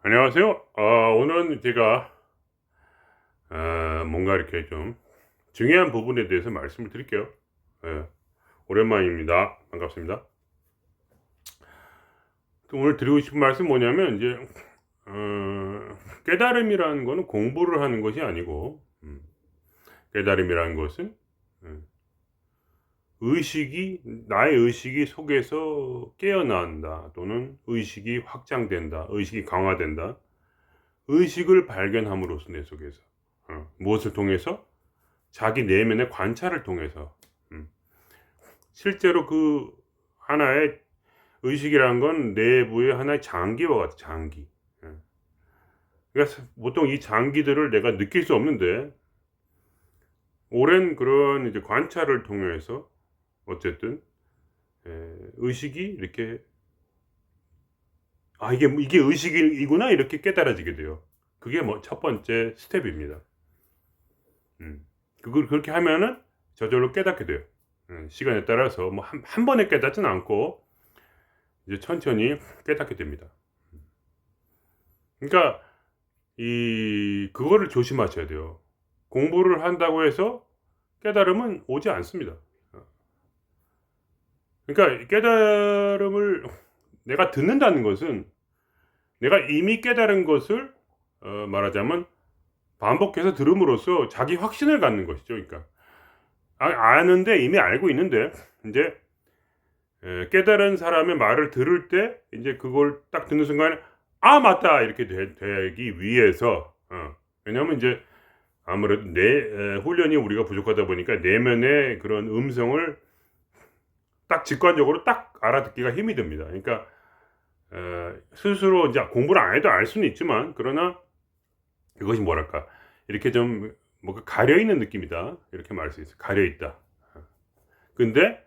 안녕하세요. 오늘은 제가 뭔가 이렇게 좀 중요한 부분에 대해서 말씀을 드릴게요. 예, 오랜만입니다. 반갑습니다. 또 오늘 드리고 싶은 말씀 뭐냐면 이제 깨달음이라는 거는 공부를 하는 것이 아니고 깨달음이라는 것은 음, 의식이 나의 의식이 속에서 깨어난다 또는 의식이 확장된다, 의식이 강화된다, 의식을 발견함으로써 내 속에서 무엇을 통해서 자기 내면의 관찰을 통해서 음. 실제로 그 하나의 의식이라는 건 내부의 하나의 장기와 같아 장기. 예. 그러니까 보통 이 장기들을 내가 느낄 수 없는데 오랜 그런 이제 관찰을 통해서 어쨌든 의식이 이렇게 '아 이게 의식이구나.' 이렇게 깨달아지게 돼요. 그게 뭐 첫 번째 스텝입니다. 음. 그걸 그렇게 하면은 저절로 깨닫게 돼요. 시간에 따라서 뭐 한 번에 깨닫진 않고 이제 천천히 깨닫게 됩니다. 그러니까 그거를 조심하셔야 돼요. 공부를 한다고 해서 깨달음은 오지 않습니다. 어 그러니까 이 깨달음을 내가 듣는다는 것은 내가 이미 깨달은 것을 말하자면 반복해서 들음으로써 자기 확신을 갖는 것이죠. 그러니까 아는데 이미 알고 있는데 인제 깨달은 사람의 말을 들을 때 인제 그걸 딱 듣는 순간에 '아 맞다.' 이렇게 되기 위해서 왜냐하면 인제 아무래도 훈련이 우리가 부족하다 보니까 내면의 그런 음성을 딱 직관적으로 딱 알아듣기가 힘이 듭니다. 그러니까 스스로 인제 공부를 안 해도 알 수는 있지만 그러나 그것이 뭐랄까 이렇게 좀 뭔가 '가려 있는 느낌이다.' 이렇게 말할 수 있어요. '가려 있다.' 근데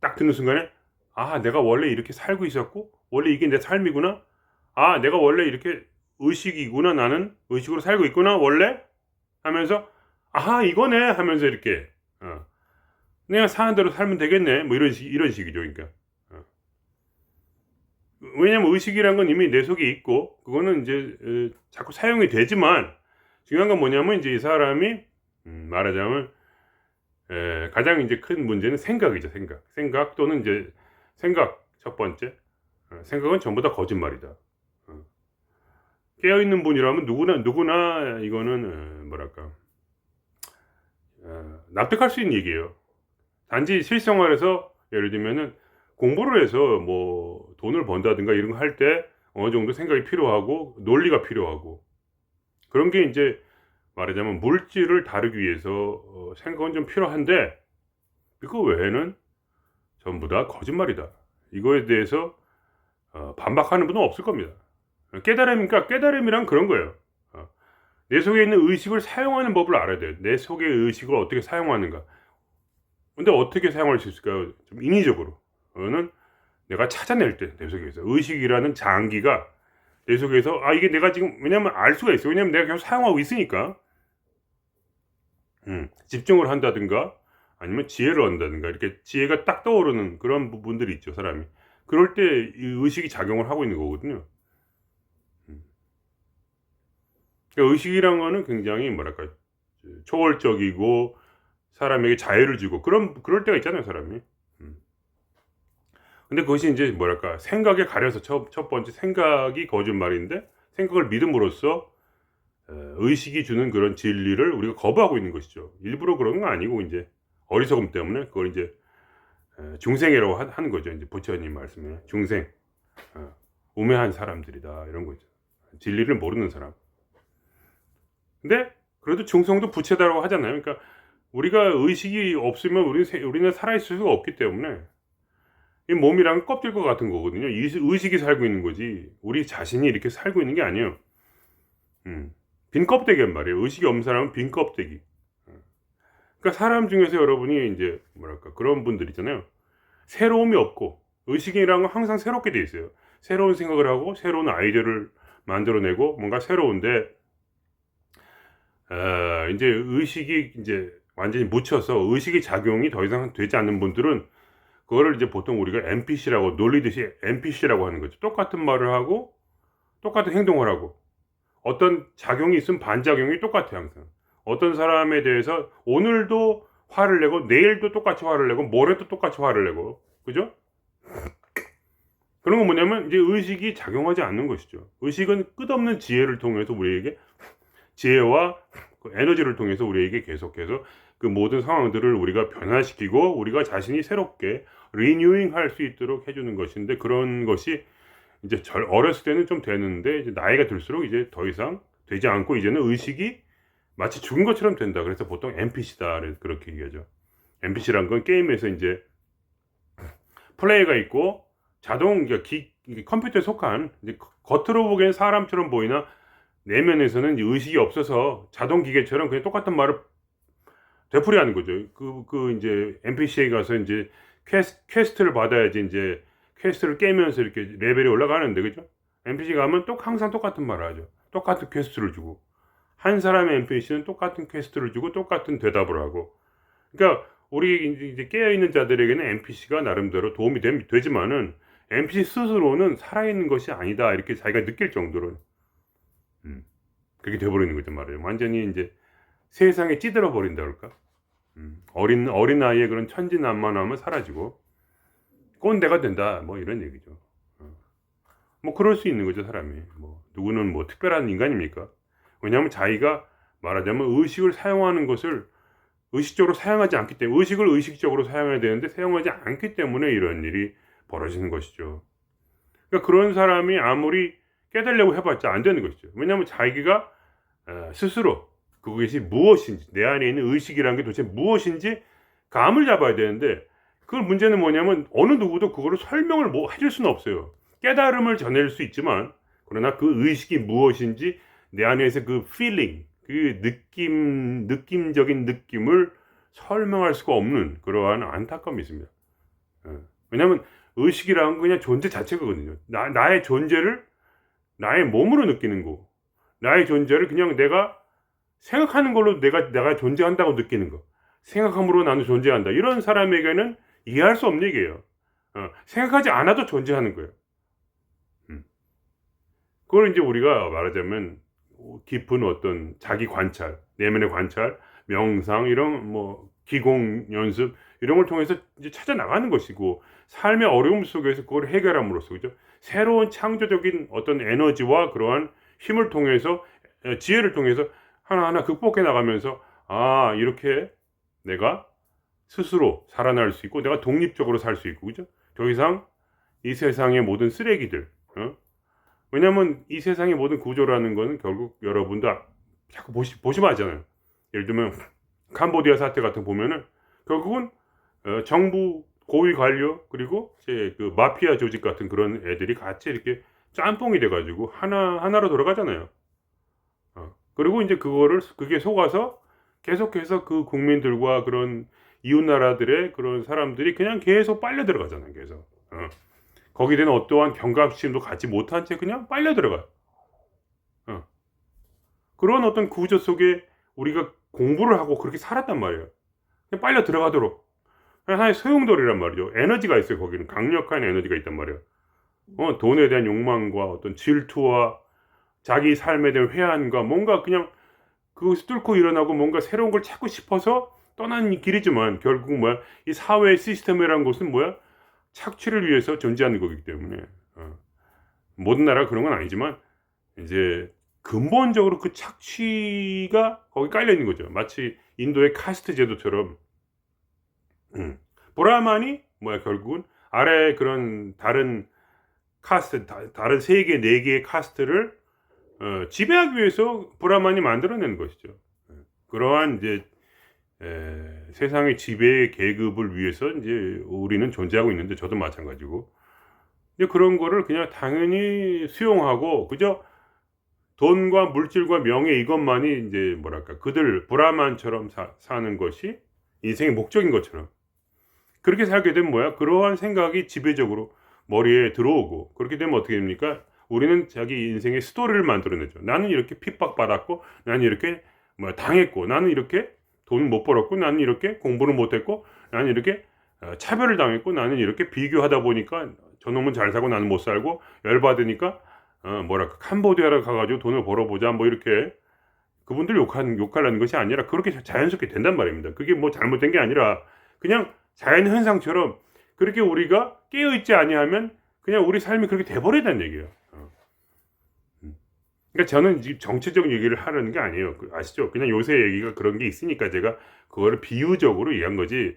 딱 듣는 순간에 '아 내가 원래 이렇게 살고 있었고 원래 이게 내 삶이구나. 아 내가 원래 이렇게 의식이구나. 나는 의식으로 살고 있구나 원래.' 하면서 '아하 이거네.' 하면서 이렇게 '그냥 사는 대로 살면 되겠네.' 뭐 이런 식이죠 그러니까. 어. 왜냐면 의식이란 건 이미 내 속에 있고 그거는 인제 자꾸 사용이 되지만 중요한 건 뭐냐면 인제 이 사람이 말하자면 가장 인제 큰 문제는 생각이죠 생각. 생각 또는 인제 생각 첫 번째. 생각은 전부 다 거짓말이다. 어. 깨어 있는 분이라면 누구나 이거는 뭐랄까 납득할 수 있는 얘기예요. 단지 실생활에서 예를 들면은 공부를 해서 뭐 돈을 번다든가 이런 거 할 때 어느 정도 생각이 필요하고 논리가 필요하고 그런 게 인제 말하자면 물질을 다루기 위해서 생각은 좀 필요한데 그거 외에는 전부 다 거짓말이다. 이거에 대해서 반박하는 분은 없을 겁니다. 깨달음이니까 깨달음이란 그런 거예요. 어 내 속에 있는 의식을 사용하는 법을 알아야 돼요. 내 속의 의식을 어떻게 사용하는가. 근데 어떻게 사용할 수 있을까요? 좀 인위적으로. 그거는 내가 찾아낼 때 내 속에서 의식이라는 장기가 내 속에서 이게 내가 지금 왜냐면 알 수가 있어요. 왜냐면 내가 계속 사용하고 있으니까. 집중을 한다든가 아니면 지혜를 얻는다든가 이렇게 지혜가 딱 떠오르는 그런 부분들이 있죠, 사람이. 그럴 때 이 의식이 작용을 하고 있는 거거든요. 음. 그러니까 의식이란 거는 굉장히 뭐랄까요? 초월적이고 사람에게 자유를 주고 그럴 때가 있잖아요, 사람이. 음. 근데 그것이 인제 뭐랄까 생각에 가려서 첫 번째 생각이 거짓말인데 생각을 믿음으로써 의식이 주는 그런 진리를 우리가 거부하고 있는 것이죠. 일부러 그런 건 아니고 인제 어리석음 때문에 그걸 인제 중생애라고 하는 거죠. 인제 부처님 말씀에 중생, 우매한 사람들이다 이런 거죠. 진리를 모르는 사람. 근데 그래도 중성도 부처다라고 하잖아요. 그러니까 우리가 의식이 없으면 우리는 살아 있을 수가 없기 때문에 이 몸이랑 껍질과 같은 거거든요. 이 의식이 살고 있는 거지 우리 자신이 이렇게 살고 있는 게 아니에요. 음. 빈 껍데기란 말이에요. 의식이 없는 사람은 빈 껍데기. 어. 그러니까 사람 중에서 여러분이 인제 뭐랄까 그런 분들 있잖아요. 새로움이 없고 의식이라는 건 항상 새롭게 돼 있어요. 새로운 생각을 하고 새로운 아이디어를 만들어 내고 뭔가 새로운데 인제 의식이 인제 완전히 묻혀서 의식의 작용이 더 이상 되지 않는 분들은 그거를 이제 보통 우리가 NPC라고 놀리듯이 NPC라고 하는 거죠. 똑같은 말을 하고 똑같은 행동을 하고, 어떤 작용이 있으면 반작용이 똑같아요. 항상 어떤 사람에 대해서 오늘도 화를 내고 내일도 똑같이 화를 내고 모레도 똑같이 화를 내고, 그죠? 그런 건 뭐냐면 이제 의식이 작용하지 않는 것이죠. 의식은 끝없는 지혜를 통해서 우리에게, 지혜와 그 에너지를 통해서 우리에게 계속해서 그 모든 상황들을 우리가 변화시키고 우리가 자신이 새롭게 리뉴잉 할 수 있도록 해주는 것인데, 그런 것이 이제 어렸을 때는 좀 되는데 이제 나이가 들수록 이제 더 이상 되지 않고 이제는 의식이 마치 죽은 것처럼 된다. 그래서 보통 NPC다 그렇게 얘기하죠. NPC란 건 게임에서 이제 플레이가 있고 자동 컴퓨터에 속한, 이제 겉으로 보기엔 사람처럼 보이나 내면에서는 의식이 없어서 자동 기계처럼 그냥 똑같은 말을 되풀이하는 거죠. 이제 NPC에 가서 이제 퀘스트를 받아야지 이제 퀘스트를 깨면서 이렇게 레벨이 올라가는데, 그죠? NPC 가면 항상 똑같은 말을 하죠. 똑같은 퀘스트를 주고, 한 사람의 NPC는 똑같은 퀘스트를 주고 똑같은 대답을 하고. 그러니까 우리 이제 깨어있는 자들에게는 NPC가 나름대로 도움이 되지만은 NPC 스스로는 살아있는 것이 아니다, 이렇게 자기가 느낄 정도로 그렇게 돼버리는 거죠. 말이에요. 완전히 이제 세상에 찌들어 버린다 그럴까? 어린 아이의 그런 천진난만함은 사라지고 꼰대가 된다, 뭐 이런 얘기죠. 뭐 그럴 수 있는 거죠. 사람이 뭐 누구는 뭐 특별한 인간입니까? 왜냐하면 자기가 말하자면 의식을 사용하는 것을 의식적으로 사용하지 않기 때문에, 의식을 의식적으로 사용해야 되는데 사용하지 않기 때문에 이런 일이 벌어지는 것이죠. 그러니까 그런 사람이 아무리 깨달으려고 해봤자 안 되는 것이죠. 왜냐하면 자기가 스스로 그것이 무엇인지, 내 안에 있는 의식이라는 게 도대체 무엇인지 감을 잡아야 되는데, 그 문제는 뭐냐면 어느 누구도 그거를 설명을 뭐 해줄 수는 없어요. 깨달음을 전할 수 있지만, 그러나 그 의식이 무엇인지 내 안에서 그 feeling, 그 느낌적인 느낌을 설명할 수가 없는 그러한 안타까움이 있습니다. 왜냐하면 의식이라는 건 그냥 존재 자체거든요. 나의 존재를 나의 몸으로 느끼는 거, 나의 존재를 그냥 내가 생각하는 걸로 내가 존재한다고 느끼는 거, 생각함으로 나는 존재한다, 이런 사람에게는 이해할 수 없는 얘기예요. 생각하지 않아도 존재하는 거예요. 그걸 이제 우리가 말하자면 깊은 어떤 자기 관찰, 내면의 관찰, 명상, 이런 뭐 기공 연습, 이런 걸 통해서 이제 찾아 나가는 것이고, 삶의 어려움 속에서 그걸 해결함으로써, 그죠? 새로운 창조적인 어떤 에너지와 그러한 힘을 통해서, 지혜를 통해서 하나하나 극복해 나가면서, 아, 이렇게 내가 스스로 살아날 수 있고 내가 독립적으로 살 수 있고, 그죠? 더 이상 이 세상의 모든 쓰레기들, 왜냐면 이 세상의 모든 구조라는 거는 결국 여러분도 자꾸 보시면 알잖아요. 예를 들면 캄보디아 사태 같은 거 보면은 결국은 정부 고위 관료 그리고 이제 그 마피아 조직 같은 그런 애들이 같이 이렇게 짬뽕이 돼가지고 하나로 돌아가잖아요. 그리고 이제 그게 속아서 계속해서 그 국민들과 그런 이웃 나라들의 그런 사람들이 그냥 계속 빨려 들어가잖아요. 계속 거기에 대한 어떠한 경각심도 갖지 못한 채 그냥 빨려 들어가요. 그런 어떤 구조 속에 우리가 공부를 하고 그렇게 살았단 말이에요. 그냥 빨려 들어가도록. 하나의 소용돌이란 말이죠. 에너지가 있어요. 거기는 강력한 에너지가 있단 말이에요. 돈에 대한 욕망과 어떤 질투와 자기 삶에 대한 회한과 뭔가 그냥 그것을 뚫고 일어나고 뭔가 새로운 걸 찾고 싶어서 떠난 길이지만, 결국 뭐야, 이 사회 시스템이라는 것은 뭐야, 착취를 위해서 존재하는 거기 때문에 모든 나라가 그런 건 아니지만 이제 근본적으로 그 착취가 거기 깔려 있는 거죠. 마치 인도의 카스트 제도처럼. 브라만이 뭐야, 결국은 아래 그런 다른 카스트, 다른 3개, 4개의 카스트를 지배하기 위해서 브라만이 만들어낸 것이죠. 그러한 이제 세상의 지배 계급을 위해서 이제 우리는 존재하고 있는데, 저도 마찬가지고, 이제 그런 거를 그냥 당연히 수용하고 그저 돈과 물질과 명예, 이것만이 이제 뭐랄까, 그들 브라만처럼 사는 것이 인생의 목적인 것처럼 그렇게 살게 되면 뭐야, 그러한 생각이 지배적으로 머리에 들어오고, 그렇게 되면 어떻게 됩니까? 우리는 자기 인생의 스토리를 만들어내죠. 나는 이렇게 핍박받았고, 나는 이렇게 당했고, 나는 이렇게 돈 못 벌었고, 나는 이렇게 공부를 못했고, 나는 이렇게 차별을 당했고, 나는 이렇게 비교하다 보니까 저놈은 잘 살고 나는 못 살고, 열받으니까 뭐랄까 캄보디아를 가가지고 돈을 벌어보자 뭐 이렇게 그분들 욕하려는 것이 아니라 그렇게 자연스럽게 된단 말입니다. 그게 뭐 잘못된 게 아니라 그냥 자연 현상처럼 그렇게 우리가 깨어있지 아니하면 그냥 우리 삶이 그렇게 돼버리다는 얘기예요. 그러니까 저는 지금 정치적 얘기를 하려는 게 아니에요. 아시죠? 그냥 요새 얘기가 그런 게 있으니까 제가 그거를 비유적으로 얘기한 거지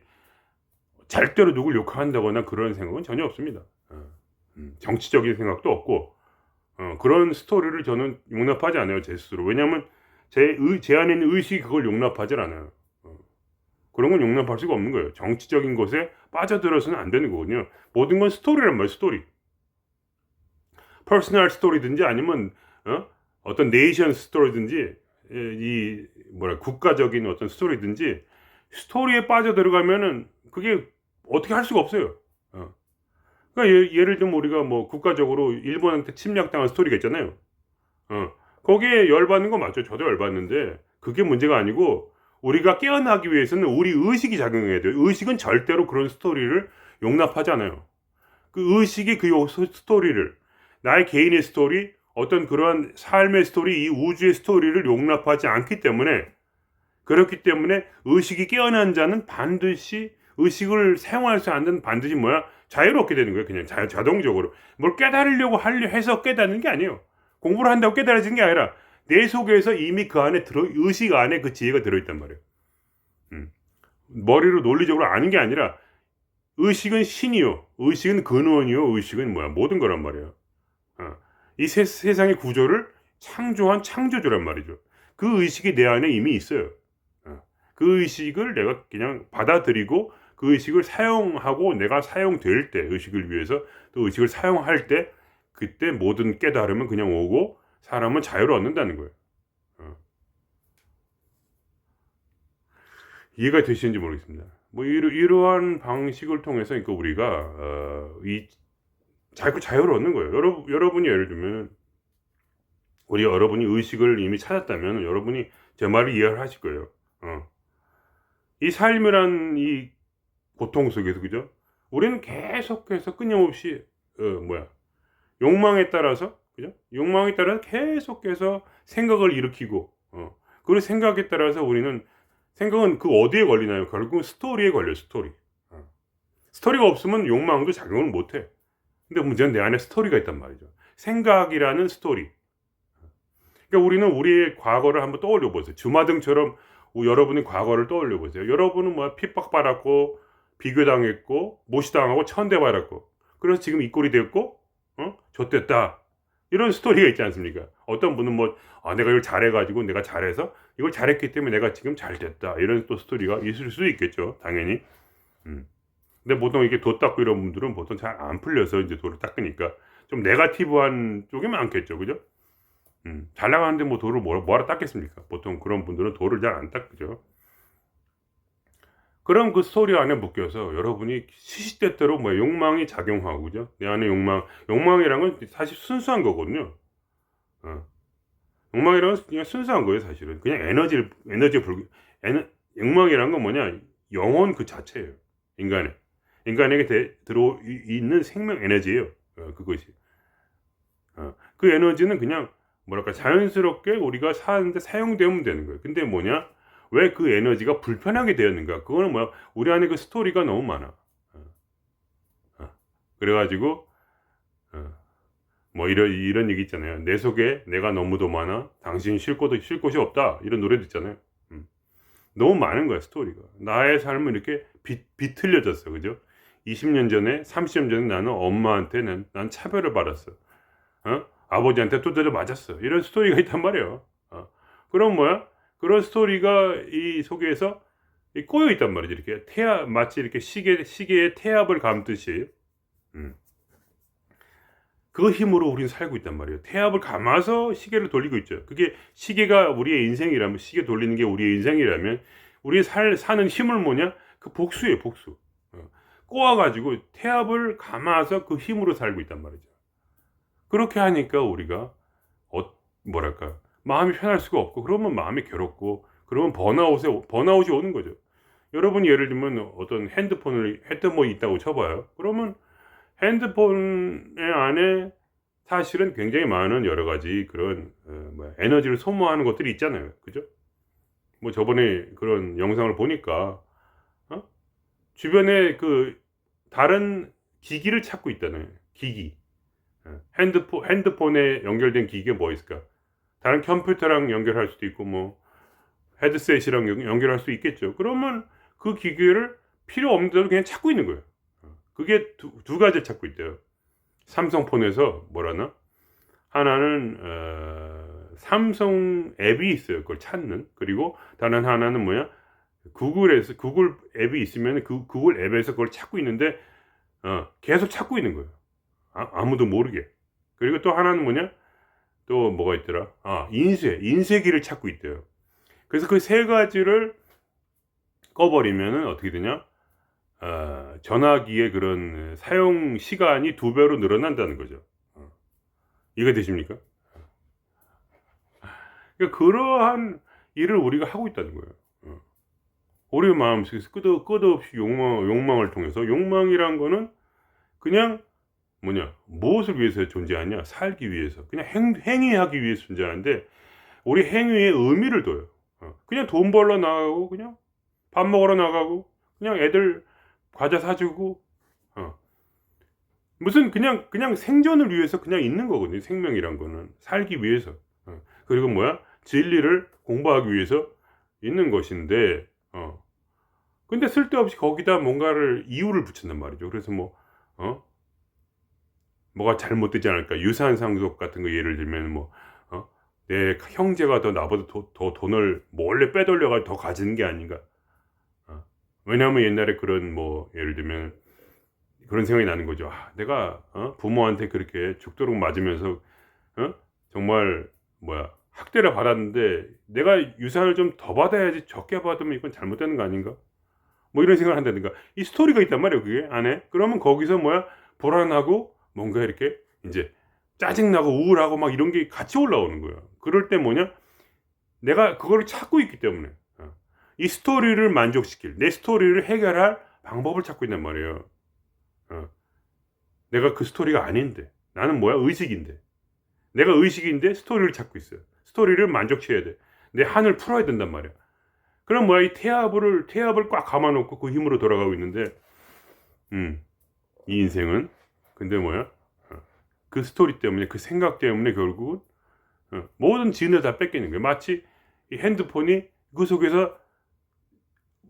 절대로 누굴 욕한다거나 그런 생각은 전혀 없습니다. 정치적인 생각도 없고 그런 스토리를 저는 용납하지 않아요. 제 스스로. 왜냐하면 제 안에 있는 의식이 그걸 용납하지 않아요. 그런 건 용납할 수가 없는 거예요. 정치적인 것에 빠져들어서는 안 되는 거거든요. 모든 건 스토리란 말이에요. 스토리. 퍼스널 스토리든지 아니면 어떤 네이션 스토리든지 이 국가적인 어떤 스토리든지 스토리에 빠져들어가면은 그게 어떻게 할 수가 없어요. 그러니까 예를 들면 우리가 뭐 국가적으로 일본한테 침략당한 스토리가 있잖아요. 거기에 열받는 거 맞죠. 저도 열받는데 그게 문제가 아니고 우리가 깨어나기 위해서는 우리 의식이 작용해야 돼요. 의식은 절대로 그런 스토리를 용납하지 않아요. 그 의식이 그 스토리를 나의 개인의 스토리 어떤 그러한 삶의 스토리 이 우주의 스토리를 용납하지 않기 때문에 그렇기 때문에 의식이 깨어난 자는 반드시 의식을 사용할 수 없는 반드시 자유롭게 되는 거예요. 그냥 자동적으로 뭘 깨달으려고 해서 깨닫는 게 아니에요. 공부를 한다고 깨달아지는 게 아니라 내 속에서 이미 그 안에 의식 안에 그 지혜가 들어있단 말이에요. 머리로 논리적으로 아는 게 아니라 의식은 신이요, 의식은 근원이요, 의식은 모든 거란 말이에요. 이 세상의 구조를 창조한 창조주란 말이죠. 그 의식이 내 안에 이미 있어요. 그 의식을 내가 그냥 받아들이고 그 의식을 사용하고 내가 사용될 때 의식을 위해서 또 의식을 사용할 때 그때 모든 깨달음은 그냥 오고 사람은 자유를 얻는다는 거예요. 이해가 되시는지 모르겠습니다. 뭐 이러한 방식을 통해서 그러니까 우리가 이 자유를 얻는 거예요. 여러분이 예를 들면 여러분이 의식을 이미 찾았다면 여러분이 제 말을 이해를 하실 거예요. 이 삶이란 이 고통 속에서 그죠? 우리는 계속해서 끊임없이 욕망에 따라서 그죠? 욕망에 따라서 계속해서 생각을 일으키고 그 생각에 따라서 생각은 그 어디에 걸리나요? 결국은 스토리에 걸려요. 스토리가 없으면 욕망도 작용을 못해. 근데 문제는 내 안에 스토리가 있단 말이죠. 생각이라는 스토리. 그러니까 우리는 우리의 과거를 한번 떠올려 보세요. 주마등처럼 여러분의 과거를 떠올려 보세요. 여러분은 핍박받았고 비교당했고 무시당하고 천대받았고 그래서 지금 이 꼴이 됐고 좆됐다 이런 스토리가 있지 않습니까? 어떤 분은 내가 이걸 잘해가지고 내가 잘해서 이걸 잘했기 때문에 내가 지금 잘됐다 이런 또 스토리가 있을 수도 있겠죠. 당연히. 근데 보통 이렇게 도 닦고 이런 분들은 보통 잘 안 풀려서 이제 도를 닦으니까 좀 네거티브한 쪽이 많겠죠. 그죠? 잘 나가는데 도를 뭐하러 닦겠습니까? 보통 그런 분들은 도를 잘 안 닦죠. 그런 그 스토리 안에 묶여서 여러분이 시시때때로 욕망이 작용하고 그죠? 내 안에 욕망이란 건 사실 순수한 거거든요. 욕망이란 건 그냥 순수한 거예요, 사실은. 그냥 욕망이란 건 뭐냐? 영혼 그 자체예요. 인간에게 들어 있는 생명 에너지예요. 그것이. 그 에너지는 그냥 자연스럽게 우리가 사는데 사용되면 되는 거예요. 근데 왜 그 에너지가 불편하게 되었는가? 그거는 우리 안에 그 스토리가 너무 많아. 그래가지고 이런 얘기 있잖아요. 내 속에 내가 너무도 많아. 당신 쉴 곳이 없다. 이런 노래도 있잖아요. 너무 많은 거야 스토리가. 나의 삶은 이렇게 비틀려졌어, 그죠? 20년 전에, 30년 전에 나는 엄마한테 난 차별을 받았어. 아버지한테 두드려 맞았어. 이런 스토리가 있단 말이에요. 그럼 그런 스토리가 이 속에서 꼬여 있단 말이죠. 이렇게 마치 이렇게 시계의 태압을 감듯이. 그 힘으로 우리는 살고 있단 말이에요. 태압을 감아서 시계를 돌리고 있죠. 그게 시계가 우리의 인생이라면, 시계 돌리는 게 우리의 인생이라면, 우리 사는 힘을 그 복수예요, 복수. 꼬아가지고 태압을 감아서 그 힘으로 살고 있단 말이죠. 그렇게 하니까 우리가, 마음이 편할 수가 없고, 그러면 마음이 괴롭고, 그러면 번아웃이 오는 거죠. 여러분이 예를 들면 어떤 핸드폰이 있다고 쳐봐요. 그러면 핸드폰의 안에 사실은 굉장히 많은 여러 가지 그런 에너지를 소모하는 것들이 있잖아요. 그죠? 뭐 저번에 그런 영상을 보니까 어? 주변에 그 다른 기기를 찾고 있다는 기기. 핸드폰에 연결된 기기가 뭐 있을까? 다른 컴퓨터랑 연결할 수도 있고 뭐 헤드셋이랑 연결할 수 있겠죠. 그러면 그 기계를 필요 없는 대로 그냥 찾고 있는 거예요. 그게 두 가지를 찾고 있대요. 삼성폰에서 뭐라나? 하나는 삼성 앱이 있어요. 그걸 찾는. 그리고 다른 하나는 뭐야? 구글에서 구글 앱이 있으면 그 구글 앱에서 그걸 찾고 있는데 계속 찾고 있는 거예요. 아무도 모르게. 그리고 또 하나는 뭐냐? 또 뭐가 있더라? 인쇄기를 찾고 있대요. 그래서 그 세 가지를 꺼버리면은 어떻게 되냐? 전화기의 그런 사용 시간이 2배로 늘어난다는 거죠. 이해되십니까? 그러니까 그러한 일을 우리가 하고 있다는 거예요. 우리 마음속에서 끝없이 욕망을 통해서, 욕망이란 거는 그냥 무엇을 위해서 존재하냐? 살기 위해서. 그냥 행위하기 위해서 존재하는데, 우리 행위에 의미를 둬요. 그냥 돈 벌러 나가고, 그냥 밥 먹으러 나가고, 그냥 애들 과자 사주고, 무슨 그냥 생존을 위해서 그냥 있는 거거든요. 생명이란 거는 살기 위해서. 그리고 진리를 공부하기 위해서 있는 것인데, 근데 쓸데없이 거기다 뭔가를 이유를 붙인단 말이죠. 그래서 뭐가 잘못되지 않을까? 유산 상속 같은 거 예를 들면 내 형제가 더 나보다 더 돈을 몰래 빼돌려가지고 더 가지는 게 아닌가? 왜냐하면 옛날에 그런 예를 들면 그런 생각이 나는 거죠. 내가 부모한테 그렇게 죽도록 맞으면서 정말 학대를 받았는데 내가 유산을 좀 더 받아야지, 적게 받으면 이건 잘못되는 거 아닌가? 이런 생각을 한다든가. 이 스토리가 있단 말이에요, 그게 안에. 그러면 거기서 불안하고 뭔가 이렇게 이제 짜증나고 우울하고 막 이런 게 같이 올라오는 거예요. 그럴 때 내가 그거를 찾고 있기 때문에 이 스토리를 만족시킬, 내 스토리를 해결할 방법을 찾고 있단 말이에요. 내가 그 스토리가 아닌데, 나는 의식인데, 내가 의식인데 스토리를 찾고 있어요. 스토리를 만족시켜야 돼. 내 한을 풀어야 된단 말이야. 그럼 이 태압을 꽉 감아놓고 그 힘으로 돌아가고 있는데, 이 인생은 근데 그 스토리 때문에, 그 생각 때문에 결국은 모든 진을 다 뺏기는 거예요. 마치 이 핸드폰이 그 속에서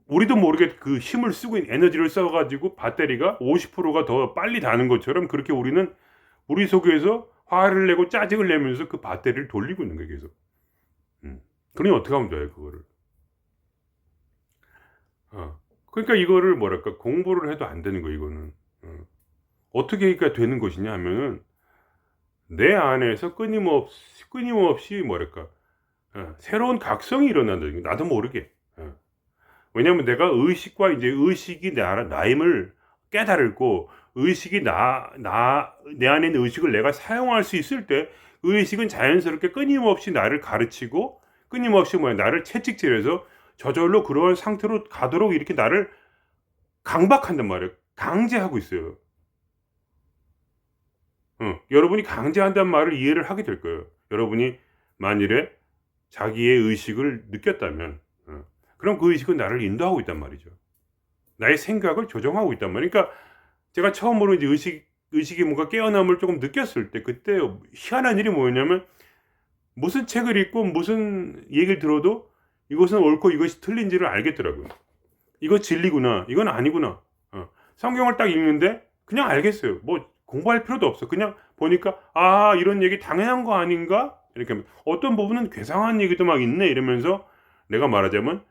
우리도 모르게 그 힘을 쓰고 있는, 에너지를 써가지고 배터리가 50%가 더 빨리 다는 것처럼, 그렇게 우리는 우리 속에서 화를 내고 짜증을 내면서 그 배터리를 돌리고 있는 거예요, 계속. 그러니 어떻게 하면 돼요, 그거를? 그러니까 이거를 공부를 해도 안 되는 거예요, 이거는. 어떻게 되는 것이냐 하면은, 내 안에서 끊임없이 새로운 각성이 일어난다는 거, 나도 모르게. 왜냐면 내가 의식과 이제 의식이 나임을 깨달고, 의식이 내 안에 있는 의식을 내가 사용할 수 있을 때, 의식은 자연스럽게 끊임없이 나를 가르치고, 끊임없이 나를 채찍질해서 저절로 그러한 상태로 가도록 이렇게 나를 강박한단 말이에요. 강제하고 있어요. 여러분이 강제한다는 말을 이해를 하게 될 거예요. 여러분이 만일에 자기의 의식을 느꼈다면, 그럼 그 의식은 나를 인도하고 있단 말이죠. 나의 생각을 조정하고 있단 말이에요. 그러니까 제가 처음으로 이제 의식이 뭔가 깨어남을 조금 느꼈을 때, 그때 희한한 일이 뭐였냐면, 무슨 책을 읽고 무슨 얘기를 들어도 이것은 옳고 이것이 틀린지를 알겠더라고요. 이거 진리구나, 이건 아니구나. 성경을 딱 읽는데 그냥 알겠어요. 공부할 필요도 없어. 그냥 보니까 이런 얘기 당연한 거 아닌가? 이렇게 어떤 부분은 괴상한 얘기도 막 있네 이러면서 내가 말하자면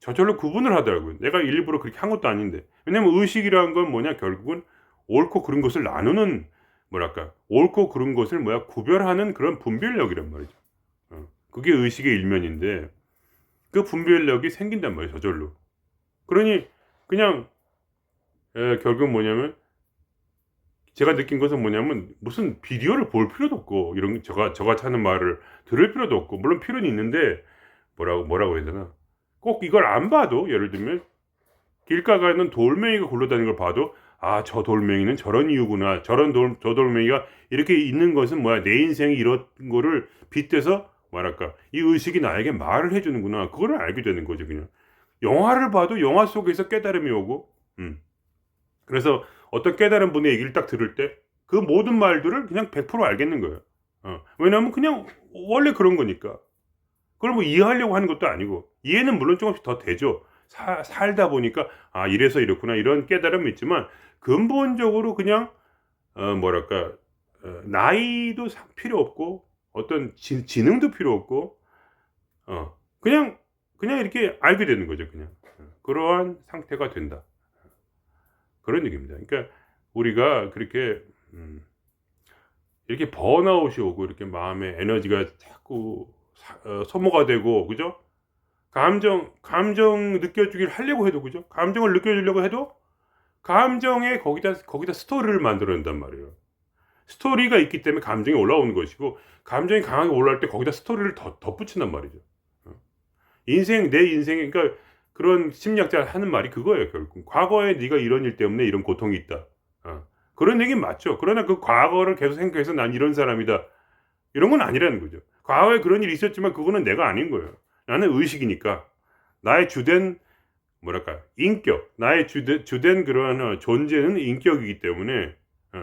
저절로 구분을 하더라고요. 내가 일부러 그렇게 한 것도 아닌데. 왜냐면 의식이라는 건 결국은 옳고 그른 것을 나누는, 옳고 그른 것을 구별하는 그런 분별력이란 말이죠. 그게 의식의 일면인데, 그 분별력이 생긴단 말이에요, 저절로. 그러니 그냥 결국 제가 느낀 것은 무슨 비디오를 볼 필요도 없고, 이런 저가 하는 말을 들을 필요도 없고, 물론 필요는 있는데 뭐라고 해야 되나, 꼭 이걸 안 봐도, 예를 들면 길가에 있는 돌멩이가 굴러다니는 걸 봐도 아, 저 돌멩이는 저런 이유구나. 저 돌멩이가 이렇게 있는 것은 뭐야. 내 인생이 이런 거를 빗대서 뭐랄까. 이 의식이 나에게 말을 해 주는구나. 그거를 알게 되는 거죠, 그냥. 영화를 봐도 영화 속에서 깨달음이 오고, 그래서 어떤 깨달은 분의 얘기를 딱 들을 때 그 모든 말들을 그냥 100% 알겠는 거예요. 왜냐하면 그냥 원래 그런 거니까. 그걸 뭐 이해하려고 하는 것도 아니고, 이해는 물론 조금씩 더 되죠. 살다 보니까 아, 이래서 이렇구나, 이런 깨달음이 있지만 근본적으로 그냥 뭐랄까, 나이도 필요 없고 어떤 지능도 필요 없고, 그냥 이렇게 알게 되는 거죠, 그냥. 그러한 상태가 된다. 그런 얘기입니다. 그러니까 우리가 그렇게 이렇게 번아웃이 오고 이렇게 마음에 에너지가 자꾸 소모가 되고, 그죠? 감정 느껴주길 하려고 해도, 그죠? 감정을 느껴주려고 해도 감정에 거기다 스토리를 만들어낸단 말이에요. 스토리가 있기 때문에 감정이 올라오는 것이고, 감정이 강하게 올라올 때 거기다 스토리를 덧붙인단 말이죠. 내 인생에, 그러니까 그런 심리학자가 하는 말이 그거예요, 결국. 과거에 네가 이런 일 때문에 이런 고통이 있다. 그런 얘기는 맞죠. 그러나 그 과거를 계속 생각해서 난 이런 사람이다, 이런 건 아니라는 거죠. 과거에 그런 일이 있었지만 그거는 내가 아닌 거예요. 나는 의식이니까. 나의 주된 뭐랄까, 인격, 나의 주된 그러한 존재는 인격이기 때문에,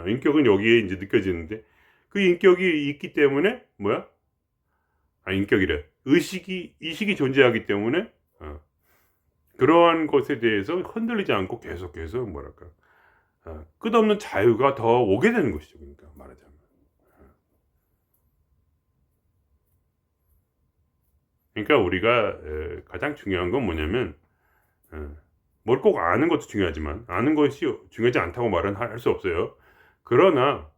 인격은 여기에 이제 느껴지는데, 그 인격이 있기 때문에 뭐야? 인격이래. 이식이 존재하기 때문에, 그러한 것에 대해서 흔들리지 않고 계속해서 뭐랄까, 끝없는 자유가 더 오게 되는 것이죠. 그러니까 말하자면. 그러니까 우리가 가장 중요한 건 뭐냐면, 뭘 꼭 아는 것도 중요하지만 아는 것이 중요하지 않다고 말은 할 수 없어요. 그러나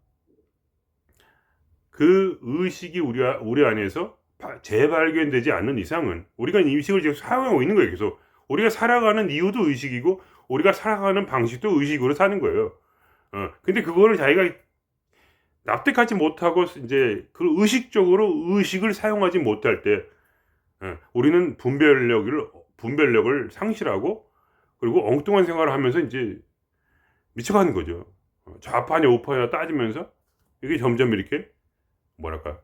그 의식이 우리 안에서 재발견되지 않는 이상은 우리가 이 의식을 지금 사용하고 있는 거예요, 계속. 우리가 살아가는 이유도 의식이고 우리가 살아가는 방식도 의식으로 사는 거예요. 근데 그거를 자기가 납득하지 못하고 이제 그 의식적으로 의식을 사용하지 못할 때, 우리는 분별력을 상실하고, 그리고 엉뚱한 생활을 하면서 이제 미쳐가는 거죠. 좌파냐 우파냐 따지면서 이게 점점 이렇게 뭐랄까,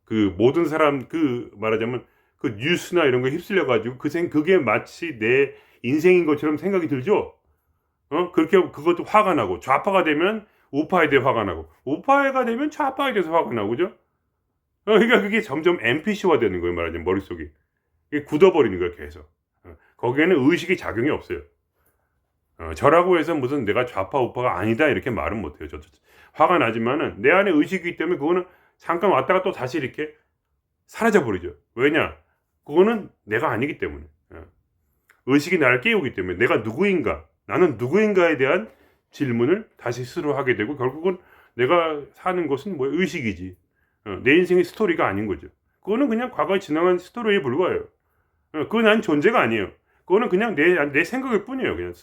그 모든 사람, 그 말하자면 그 뉴스나 이런 거에 휩쓸려 가지고 그게 마치 내 인생인 것처럼 생각이 들죠. 그렇게 그것도 화가 나고, 좌파가 되면 우파에 대해 화가 나고, 우파가 되면 좌파에 대해서 화가 나고, 그죠? 그러니까 그게 점점 NPC화 되는 거예요, 말하자면 머릿속이. 이게 굳어버리는 거예요, 계속. 거기에는 의식이 작용이 없어요. 저라고 해서 무슨 내가 좌파 우파가 아니다 이렇게 말은 못해요. 화가 나지만은 내 안에 의식이기 때문에 그거는 잠깐 왔다가 또 다시 이렇게 사라져 버리죠. 왜냐? 그거는 내가 아니기 때문에. 의식이 나를 깨우기 때문에 내가 누구인가, 나는 누구인가에 대한 질문을 다시 스스로 하게 되고, 결국은 내가 사는 것은 뭐 의식이지. 내 인생의 스토리가 아닌 거죠. 그거는 그냥 과거에 지나간 스토리에 불과해요. 그건 난 존재가 아니에요. 그거는 그냥 내 생각일 뿐이에요. 그냥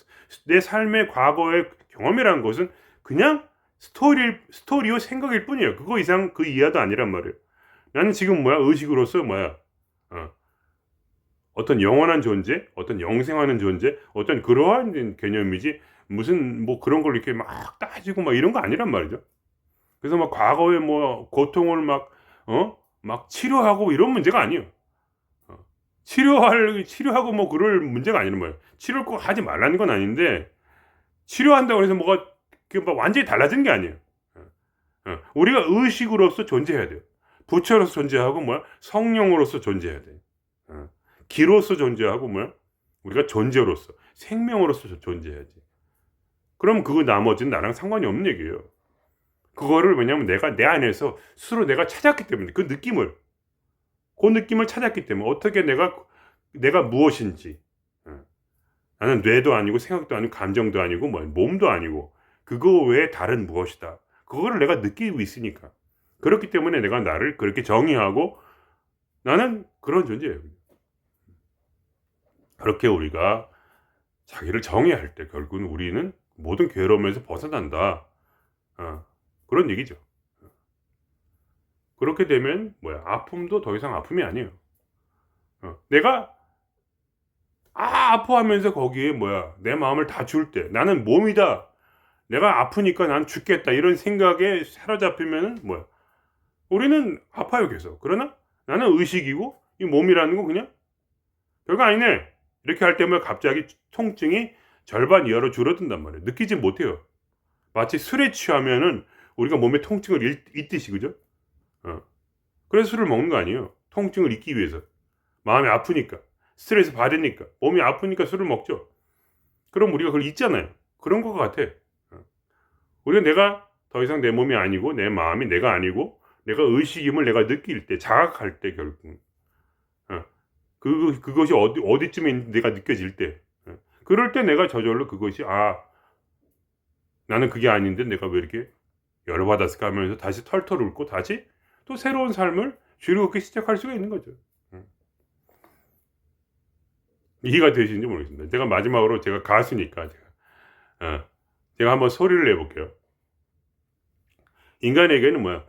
내 삶의 과거의 경험이라는 것은 그냥 스토리요 생각일 뿐이에요. 그거 이상 그 이하도 아니란 말이에요. 나는 지금 뭐야? 의식으로서 뭐야? 어떤 영원한 존재, 어떤 영생하는 존재, 어떤 그러한 개념이지, 무슨 뭐 그런 걸 이렇게 막 따지고 막 이런 거 아니란 말이죠. 그래서 막 과거의 뭐 고통을 막 치료하고 이런 문제가 아니에요. 치료하고 뭐 그럴 문제가 아니란 말이에요. 치료를 꼭 하지 말라는 건 아닌데, 치료한다고 해서 뭐가 막 완전히 달라지는 게 아니에요. 우리가 의식으로서 존재해야 돼요. 부처로서 존재하고 뭐야? 성령으로서 존재해야 돼요. 기로서 존재하고 뭐야? 우리가 존재로서, 생명으로서 존재해야지. 그럼 그 나머지는 나랑 상관이 없는 얘기예요. 그거를, 왜냐면 내가 내 안에서 스스로 내가 찾았기 때문에, 그 느낌을 찾았기 때문에, 어떻게 내가 무엇인지, 나는 뇌도 아니고 생각도 아니고 감정도 아니고 뭐 몸도 아니고 그거 외에 다른 무엇이다. 그거를 내가 느끼고 있으니까. 그렇기 때문에 내가 나를 그렇게 정의하고 나는 그런 존재예요. 그렇게 우리가 자기를 정의할 때 결국은 우리는 모든 괴로움에서 벗어난다. 그런 얘기죠. 그렇게 되면 뭐야? 아픔도 더 이상 아픔이 아니에요. 내가 아파하면서 거기에 뭐야? 내 마음을 다 줄 때, 나는 몸이다, 내가 아프니까 난 죽겠다 이런 생각에 사로잡히면은 뭐야? 우리는 아파요 계속. 그러나 나는 의식이고 이 몸이라는 건 그냥 별거 아니네. 이렇게 할 때면 갑자기 통증이 절반 이하로 줄어든단 말이에요. 느끼지 못해요. 마치 술에 취하면은 우리가 몸에 통증을 잊듯이 그죠? 어. 그래서 술을 먹는 거 아니에요. 통증을 잊기 위해서. 마음이 아프니까. 스트레스 받으니까. 몸이 아프니까 술을 먹죠. 그럼 우리가 그걸 잊잖아요. 그런 것 같아. 어. 우리가 내가 더 이상 내 몸이 아니고 내 마음이 내가 아니고 내가 의식임을 내가 느낄 때 자각할 때 결국 그것이 어디쯤에 내가 느껴질 때 그럴 때 내가 저절로 그것이 나는 그게 아닌데 내가 왜 이렇게 열받았을까 하면서 다시 털털 웃고 다시 또 새로운 삶을 즐겁게 시작할 수가 있는 거죠. 이해가 되시는지 모르겠습니다. 제가 마지막으로 제가 가수니까 제가 한번 소리를 내볼게요. 인간에게는 뭐야?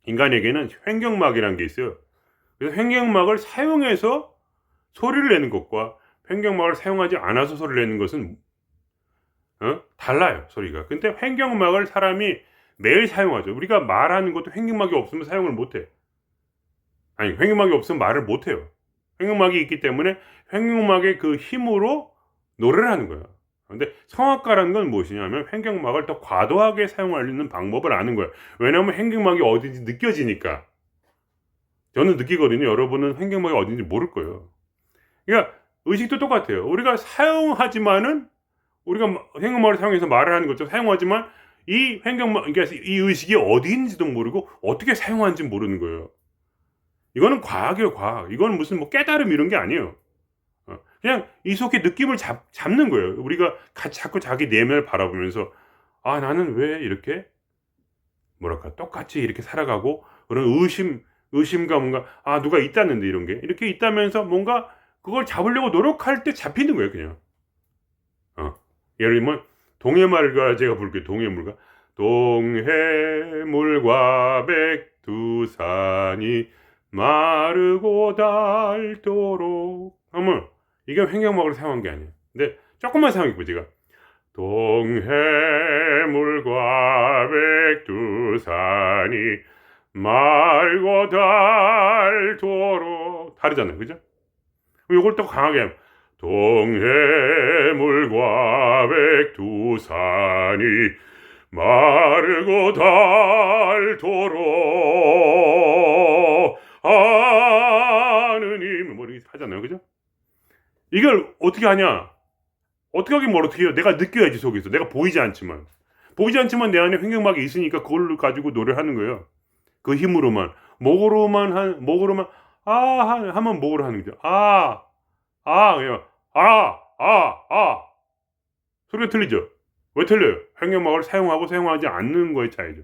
인간에게는 횡격막이라는 게 있어요. 그래서 횡격막을 사용해서 소리를 내는 것과 횡격막을 사용하지 않아서 소리를 내는 것은 달라요 소리가. 근데 횡격막을 사람이 매일 사용하죠. 우리가 말하는 것도 횡격막이 없으면 사용을 못해. 아니 횡격막이 없으면 말을 못해요. 횡격막이 있기 때문에 횡격막의 그 힘으로 노래를 하는 거야. 근데 성악가라는 건 무엇이냐면 횡격막을 더 과도하게 사용하는 방법을 아는 거야. 왜냐하면 횡격막이 어딘지 느껴지니까. 저는 느끼거든요. 여러분은 횡격막이 어딘지 모를 거예요. 그러니까 의식도 똑같아요. 우리가 사용하지만은 우리가 횡격막을 사용해서 말을 하는 것도 사용하지만 이 횡격막, 그러니까 이 의식이 어디 있는지도 모르고 어떻게 사용하는지 모르는 거예요. 이거는 과학이에요, 과학. 이거는 무슨 뭐 깨달음 이런 게 아니에요. 그냥 이 속에 느낌을 잡는 거예요. 우리가 자꾸 자기 내면을 바라보면서 나는 왜 이렇게 뭐랄까 똑같이 이렇게 살아가고 그런 의심과 뭔가 누가 있다는데 이런 게 이렇게 있다면서 뭔가 그걸 잡으려고 노력할 때 잡히는 거예요, 그냥. 예를 들면 동해물과 제가 부를게요. 동해물과 동해물과 백두산이 마르고 닳도록 하면 이게 횡격막으로 사용한 게 아니에요. 근데 조금만 사용했고 제가 동해물과 백두산이 마르고 닳도록 다르잖아요, 그죠? 이걸 또 강하게 하면 동해물과 백두산이 마르고 닳도록 하느님 뭐 이렇게 하잖아요, 그죠? 이걸 어떻게 하냐? 어떻게 하긴 뭘 어떻게 해요? 내가 느껴야지 속에서. 내가 보이지 않지만 내 안에 횡격막이 있으니까 그걸 가지고 노래를 하는 거예요. 그 힘으로만 목으로만 하면 목으로 하는 거죠. 그냥 소리가 틀리죠. 왜 틀려요? 횡격막을 사용하고 사용하지 않는 거의 차이죠.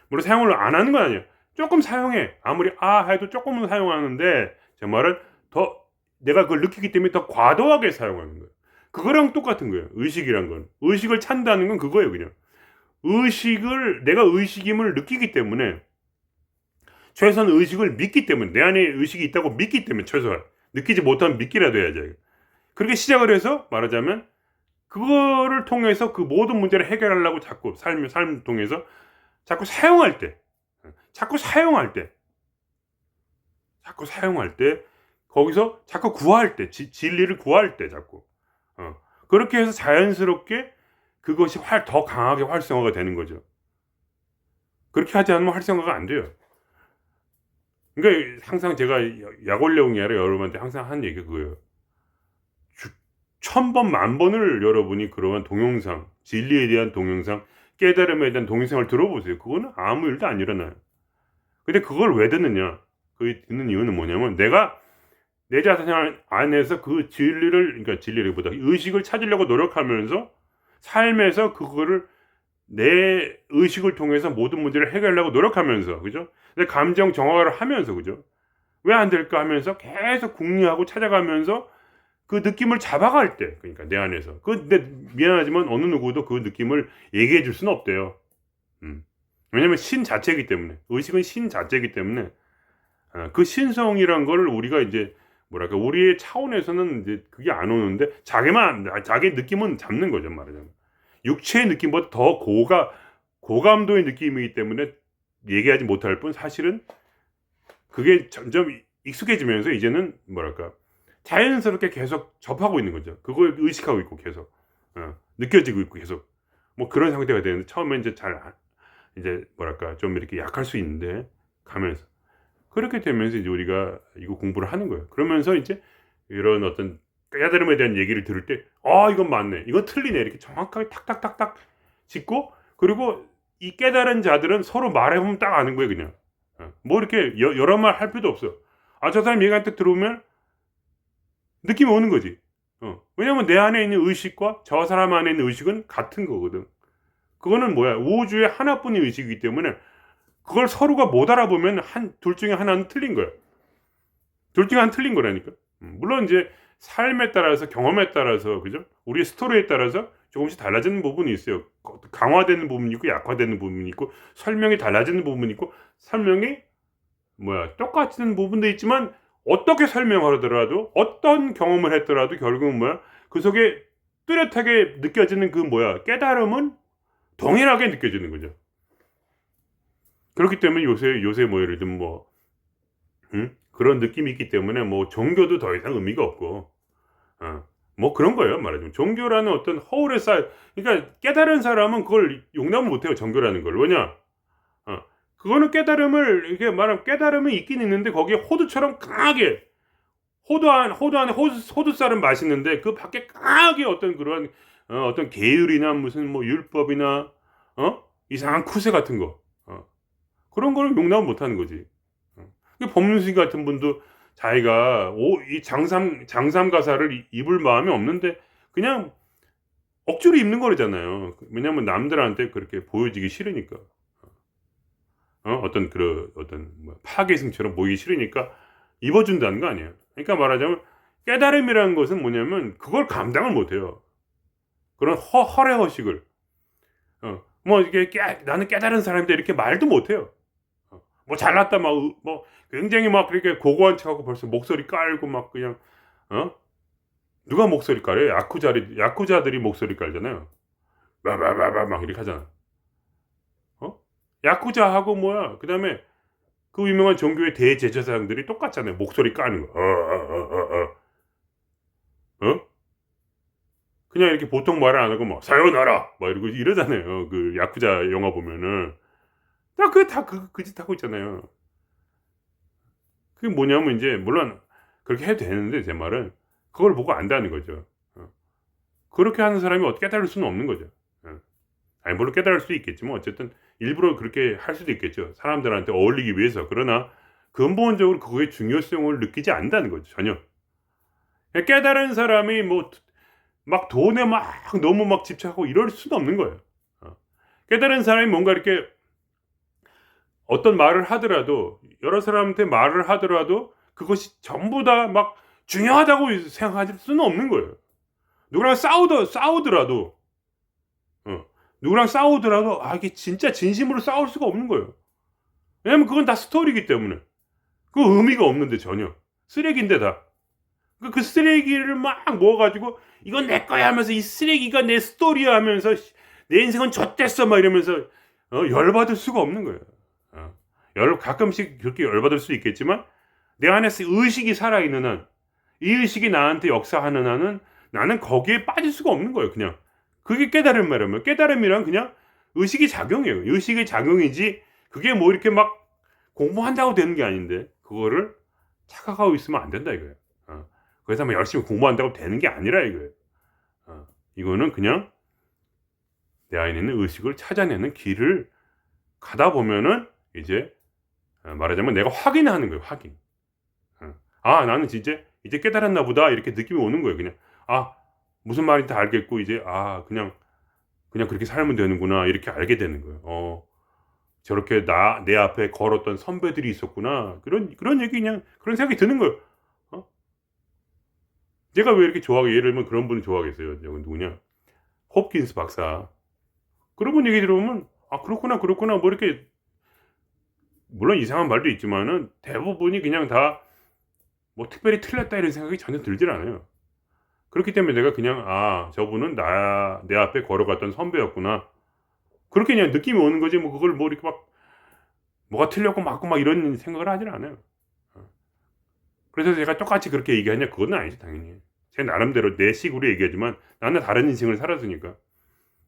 물론 사용을 안 하는 건 아니에요. 조금 사용해. 아무리 해도 조금은 사용하는데 제 말은 더 내가 그걸 느끼기 때문에 더 과도하게 사용하는 거예요. 그거랑 똑같은 거예요. 의식이란 건. 의식을 찬다는 건 그거예요, 그냥. 내가 의식임을 느끼기 때문에 최소한 의식을 믿기 때문에 내 안에 의식이 있다고 믿기 때문에 최소한 느끼지 못하면 믿기라도 해야죠. 그렇게 시작을 해서 말하자면 그거를 통해서 그 모든 문제를 해결하려고 자꾸 삶을 통해서 자꾸 사용할 때 거기서 자꾸 구할 때 진리를 구할 때 자꾸 그렇게 해서 자연스럽게 그것이 더 강하게 활성화가 되는 거죠. 그렇게 하지 않으면 활성화가 안 돼요. 그러니까 항상 제가 약올려옹이 아니라 여러분한테 항상 하는 얘기가 그거예요. 1000번, 10,000번을 여러분이 그러한 동영상, 진리에 대한 동영상, 깨달음에 대한 동영상을 들어보세요. 그거는 아무 일도 안 일어나요. 근데 그걸 왜 듣느냐? 그 듣는 이유는 뭐냐면 내가 내 자신 안에서 그 그러니까 진리보다 의식을 찾으려고 노력하면서 삶에서 그거를 내 의식을 통해서 모든 문제를 해결하려고 노력하면서, 그죠? 내 감정 정화를 하면서, 그죠? 왜 안 될까 하면서 계속 궁리하고 찾아가면서 그 느낌을 잡아갈 때, 그러니까 내 안에서. 근데 미안하지만 어느 누구도 그 느낌을 얘기해 줄 수는 없대요. 왜냐면 신 자체이기 때문에. 의식은 신 자체이기 때문에. 그 신성이란 거를 우리가 이제 뭐랄까 우리의 차원에서는 이제 그게 안 오는데 자기 느낌은 잡는 거죠, 말하자면. 육체의 느낌보다 더 고감도의 느낌이기 때문에 얘기하지 못할 뿐 사실은 그게 점점 익숙해지면서 이제는 뭐랄까 자연스럽게 계속 접하고 있는 거죠. 그걸 의식하고 있고 계속 느껴지고 있고 계속 뭐 그런 상태가 되는데 처음에 이제 이제 뭐랄까 좀 이렇게 약할 수 있는데 가면서 그렇게 되면서 이제 우리가 이거 공부를 하는 거예요. 그러면서 이제 이런 어떤 깨달음에 대한 얘기를 들을 때 이건 맞네. 이건 틀리네. 이렇게 정확하게 탁탁탁탁 짚고 그리고 이 깨달은 자들은 서로 말해 보면 딱 아는 거예요, 그냥. 뭐 이렇게 여러 말 할 필요도 없어. 저 사람 얘기한테 들어오면 느낌이 오는 거지. 왜냐면 내 안에 있는 의식과 저 사람 안에 있는 의식은 같은 거거든. 그거는 뭐야? 우주의 하나뿐인 의식이기 때문에 그걸 서로가 못 알아보면 둘 중에 하나는 틀린 거야. 둘 중에 하나는 틀린 거라니까. 물론 이제 삶에 따라서 경험에 따라서 그죠? 우리의 스토리에 따라서 조금씩 달라지는 부분이 있어요. 강화되는 부분이 있고 약화되는 부분이 있고 설명이 달라지는 부분이 있고 설명이 똑같은 부분도 있지만 어떻게 설명하더라도 어떤 경험을 했더라도 결국은 그 속에 뚜렷하게 느껴지는 깨달음은 동일하게 느껴지는 거죠. 그렇기 때문에 요새 예를 들면 그런 느낌이 있기 때문에 종교도 더 이상 의미가 없고 그런 거예요, 말하자면. 종교라는 어떤 허울에 그러니까 깨달은 사람은 그걸 용납을 못 해요, 종교라는 걸. 왜냐? 그거는 이게 말하면 깨달음이 있긴 있는데 거기에 호두처럼 강하게 호두 안에 호두쌀은 맛있는데 그 밖에 강하게 어떤 그런 어떤 계율이나 무슨 율법이나 이상한 쿠세 같은 거 그런 거를 용납을 못 하는 거지. 법륜스님 같은 분도 자기가 이 장삼 가사를 입을 마음이 없는데 그냥 억지로 입는 거잖아요. 왜냐면 남들한테 그렇게 보여지기 싫으니까. 어떤 파괴승처럼 보이기 싫으니까 입어준다는 거 아니에요. 그러니까 말하자면 깨달음이라는 것은 뭐냐면 그걸 감당을 못 해요. 그런 허례허식을. 이게 나는 깨달은 사람인데 이렇게 말도 못 해요. 잘났다 굉장히 그렇게 고고한 척하고 벌써 목소리 깔고 그냥 누가 목소리 깔아요? 야쿠자들이 목소리 깔잖아요. 막 이렇게 하잖아. 야쿠자하고 그다음에 그 유명한 종교의 대제사장들이 똑같잖아요. 목소리 까는 거. 그냥 이렇게 보통 말을 안 하고 사요나라 이러고 이러잖아요. 그 야쿠자 영화 보면은 그 짓 하고 있잖아요. 그게 뭐냐면 이제 물론 그렇게 해도 되는데 제 말은 그걸 보고 안다는 거죠. 그렇게 하는 사람이 어떻게 깨달을 수는 없는 거죠. 물론 깨달을 수도 있겠지만 어쨌든 일부러 그렇게 할 수도 있겠죠. 사람들한테 어울리기 위해서. 그러나 근본적으로 그거의 중요성을 느끼지 않는다는 거죠. 전혀. 깨달은 사람이 돈에 너무 집착하고 이럴 수는 없는 거예요. 깨달은 사람이 뭔가 이렇게 어떤 말을 하더라도 여러 사람한테 말을 하더라도 그것이 전부 다 중요하다고 생각할 수는 없는 거예요. 누구랑 싸우더라도 이게 진짜 진심으로 싸울 수가 없는 거예요. 왜냐면 그건 다 스토리이기 때문에. 그 의미가 없는데 전혀. 쓰레기인데 다. 그 쓰레기를 모아가지고 이건 내 거야 하면서 이 쓰레기가 내 스토리야 하면서 내 인생은 좆됐어 이러면서 열받을 수가 없는 거예요. 가끔씩 그렇게 열받을 수 있겠지만 내 안에 의식이 살아있는 한, 이 의식이 나한테 역사하는 한은 나는 거기에 빠질 수가 없는 거예요. 그냥 그게 깨달음이라면, 깨달음이란 그냥 의식이 작용이에요. 의식의 작용이지 그게 이렇게 공부한다고 되는 게 아닌데 그거를 착각하고 있으면 안 된다 이거예요. 그래서 열심히 공부한다고 되는 게 아니라 이거예요. 이거는 그냥 내 안에 있는 의식을 찾아내는 길을 가다 보면은 이제 말하자면 내가 확인하는 거예요. 확인. 나는 진짜 이제 깨달았나 보다 이렇게 느낌이 오는 거예요. 그냥 무슨 말인지 다 알겠고 이제 그냥 그렇게 살면 되는구나 이렇게 알게 되는 거예요. 저렇게 내 앞에 걸었던 선배들이 있었구나 그런 얘기 그런 생각이 드는 거예요. 제가 왜 이렇게 예를 들면 그런 분을 좋아하겠어요. 누구냐? 홉킨스 박사. 그런 분 얘기 들어보면 그렇구나 이렇게 물론 이상한 말도 있지만은 대부분이 그냥 다 뭐 특별히 틀렸다 이런 생각이 전혀 들질 않아요. 그렇기 때문에 내가 그냥 '아 저분은 내 앞에 걸어갔던 선배였구나.' 그렇게 그냥 느낌이 오는 거지 뭐 그걸 뭐 이렇게 막 뭐가 틀렸고 맞고 막 이런 생각을 하질 않아요. 어. 그래서 제가 똑같이 그렇게 얘기하냐 그건 아니죠 당연히. 제 나름대로 내 식으로 얘기하지만 나는 다른 인생을 살았으니까.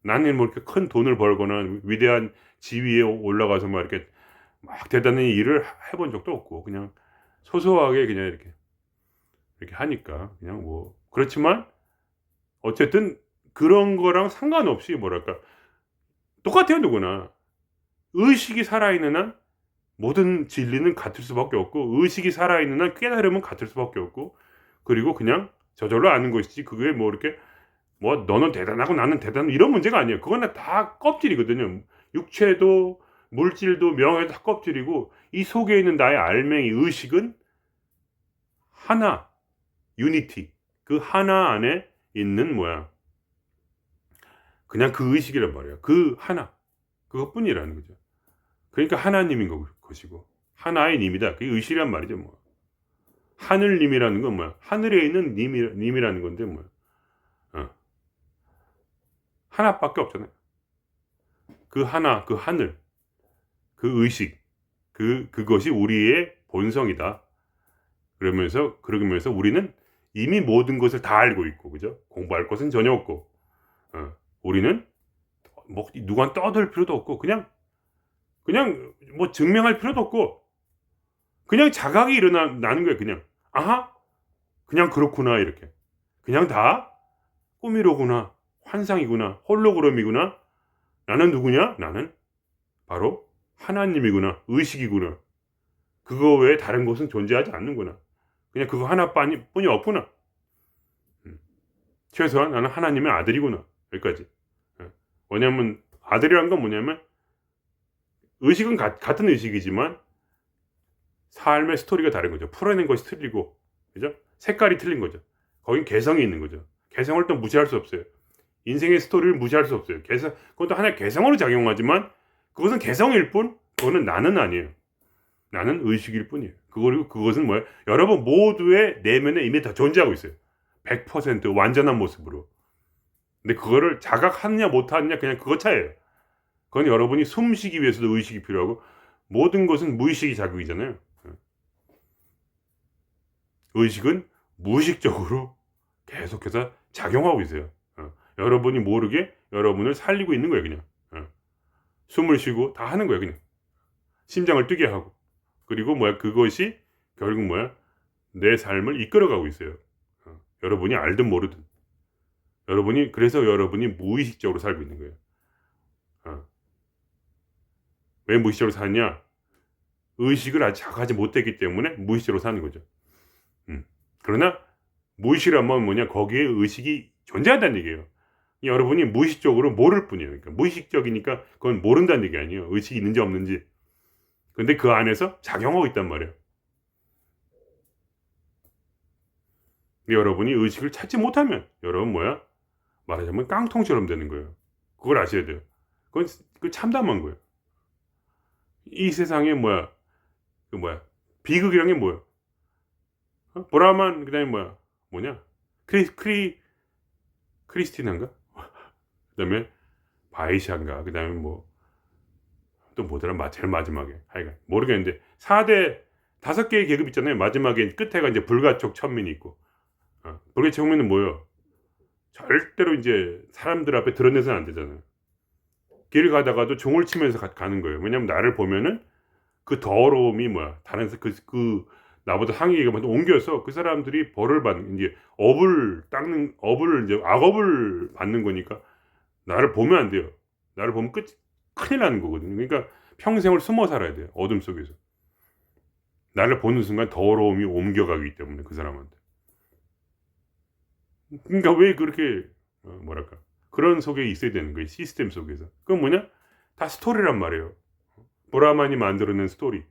나는 뭐 이렇게 큰 돈을 벌거나 위대한 지위에 올라가서 막 이렇게 막 대단한 일을 해본 적도 없고 그냥 소소하게 그냥 이렇게 하니까 그냥 뭐 그렇지만 어쨌든 그런 거랑 상관없이 뭐랄까 똑같아요 누구나. 의식이 살아있는 한 모든 진리는 같을 수밖에 없고 의식이 살아있는 한 깨달음은 같을 수밖에 없고 그리고 그냥 저절로 아는 것이지 그게 뭐 이렇게 뭐 "너는 대단하고 나는 대단하고." 이런 문제가 아니에요. 그거는 다 껍질이거든요. 육체도 물질도 명예도 다 껍질이고 이 속에 있는 나의 알맹이 의식은 하나, 유니티. 그 하나 안에 있는 뭐야 그냥 그 의식이란 말이에요. 그 하나. 그것뿐이라는 거죠. 그러니까 하나님인 것이고 하나의 님이다. 그게 의식이란 말이죠 뭐. 하늘님이라는 건 뭐야? 하늘에 있는 님이라는 건데 뭐야. 어. 하나밖에 없잖아요. 그 하나, 그 하늘, 그 의식, 그것이 우리의 본성이다. 그러면서 우리는 이미 모든 것을 다 알고 있고, 그죠? 공부할 것은 전혀 없고, 우리는 뭐 누구한테 떠들 필요도 없고, 그냥 뭐 증명할 필요도 없고, 그냥 자각이 나는 거예요. 그냥 아하, 그냥 그렇구나 이렇게. 그냥 다 꿈이로구나, 환상이구나, 홀로그램이구나. 나는 누구냐? 나는 바로 하나님이구나, 의식이구나. 그거 외에 다른 것은 존재하지 않는구나. 그냥 그거 하나뿐이 없구나. 음. 최소한 나는 하나님의 아들이구나. 여기까지. 예. 왜냐면 아들이란 건 뭐냐면 의식은 같은 의식이지만 삶의 스토리가 다른 거죠. 풀어낸 것이 틀리고, 그죠? 색깔이 틀린 거죠. 거긴 개성이 있는 거죠. 개성을 또 무시할 수 없어요. 인생의 스토리를 무시할 수 없어요. 그것도 하나의 개성으로 작용하지만 그것은 개성일 뿐, 그거는 나는 아니에요. 나는 의식일 뿐이에요. 그리고 그것은 뭐예요? 여러분 모두의 내면에 이미 다 존재하고 있어요. 100% 완전한 모습으로. 근데 그거를 자각하느냐 못하느냐 그냥 그것 차이예요. 그건 여러분이 숨쉬기 위해서도 의식이 필요하고 모든 것은 무의식이 자극이잖아요. 의식은 무의식적으로 계속해서 작용하고 있어요. 여러분이 모르게 여러분을 살리고 있는 거예요, 그냥. 숨을 쉬고 다 하는 거예요, 그냥. 심장을 뛰게 하고. 그리고 뭐야, 그것이 결국 뭐야, 내 삶을 이끌어가고 있어요. 여러분이 알든 모르든. 그래서 여러분이 무의식적으로 살고 있는 거예요. 왜 무의식적으로 사느냐? 의식을 아직 자각하지 못했기 때문에 무의식적으로 사는 거죠. 그러나 무의식이란 뭐냐? 거기에 의식이 존재한다는 얘기예요. 여러분이 무의식적으로 모를 뿐이에요. 그러니까 무의식적이니까 그건 모른다는 얘기 아니에요. 의식이 있는지 없는지. 근데 그 안에서 작용하고 있단 말이에요. 근데 여러분이 의식을 찾지 못하면 여러분 뭐야? 말하자면 깡통처럼 되는 거예요. 그걸 아셔야 돼요. 그 참담한 거예요. 이 세상에 뭐야? 비극이란 게 뭐야? 브라만 그다음에 뭐냐? 크리스티나인가? 그다음에 바이샤인가? 그다음에 또 뭐더라? 제일 마지막에 하여간 모르겠는데 4대 5개의 계급 있잖아요. 마지막에 끝에가 이제 불가촉 천민이 있고 불가촉 천민은 뭐예요? 절대로 이제 사람들 앞에 드러내서는 안 되잖아요. 길을 가다가도 종을 치면서 가는 거예요. 왜냐하면 나를 보면은 그 더러움이 다른 나보다 상위 계급한테 옮겨서 그 사람들이 벌을 받는 이제 업을 이제 악업을 받는 거니까 나를 보면 안 돼요. 나를 보면 큰일 나는 거거든요. 그러니까 평생을 숨어 살아야 돼요. 어둠 속에서. 나를 보는 순간 더러움이 옮겨가기 때문에 그 사람한테. 그러니까 왜 그렇게 그런 속에 있어야 되는 거예요. 시스템 속에서. 그건 뭐냐? 다 스토리란 말이에요. 브라만이 만들어낸 스토리.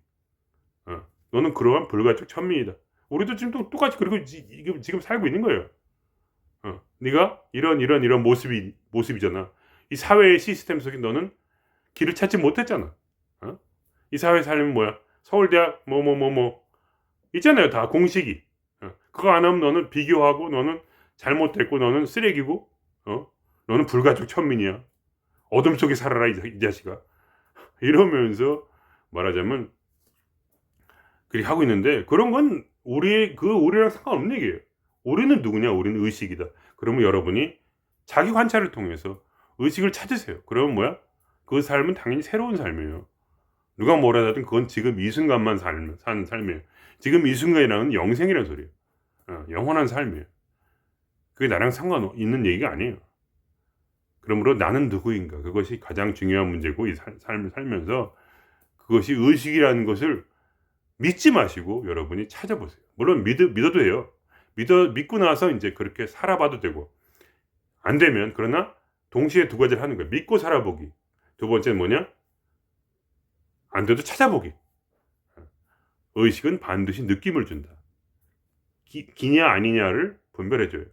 너는 그러한 불가촉 천민이다. 우리도 지금 똑같이 그리고 지금 살고 있는 거예요. 네가 이런 모습이잖아. 이 사회의 시스템 속에 너는 길을 찾지 못했잖아. 이 사회 살면 서울대학 있잖아요. 다 공식이. 그거 안 하면 너는 비교하고, 너는 잘못됐고, 너는 쓰레기고, 너는 불가촉 천민이야. 어둠 속에 살아라, 이 자식아. 이러면서 말하자면 그렇게 하고 있는데, 그런 건 우리랑 상관없는 얘기예요. 우리는 누구냐? 우리는 의식이다. 그러면 여러분이 자기 관찰을 통해서 의식을 찾으세요. 그러면 뭐야? 그 삶은 당연히 새로운 삶이에요. 누가 뭐라 하든 그건 지금 이 순간만 사는 삶이에요. 지금 이 순간이라는 영생이라는 소리예요. 영원한 삶이에요. 그게 나랑 상관있는 얘기가 아니에요. 그러므로 나는 누구인가? 그것이 가장 중요한 문제고, 이 삶을 살면서 그것이 의식이라는 것을 믿지 마시고 여러분이 찾아보세요. 물론 믿어도 돼요. 믿고 나서 이제 그렇게 살아봐도 되고, 안 되면, 그러나 동시에 두 가지를 하는 거예요. 믿고 살아보기. 두 번째는 뭐냐? 안 돼도 찾아보기. 의식은 반드시 느낌을 준다. 기냐 아니냐를 분별해줘요.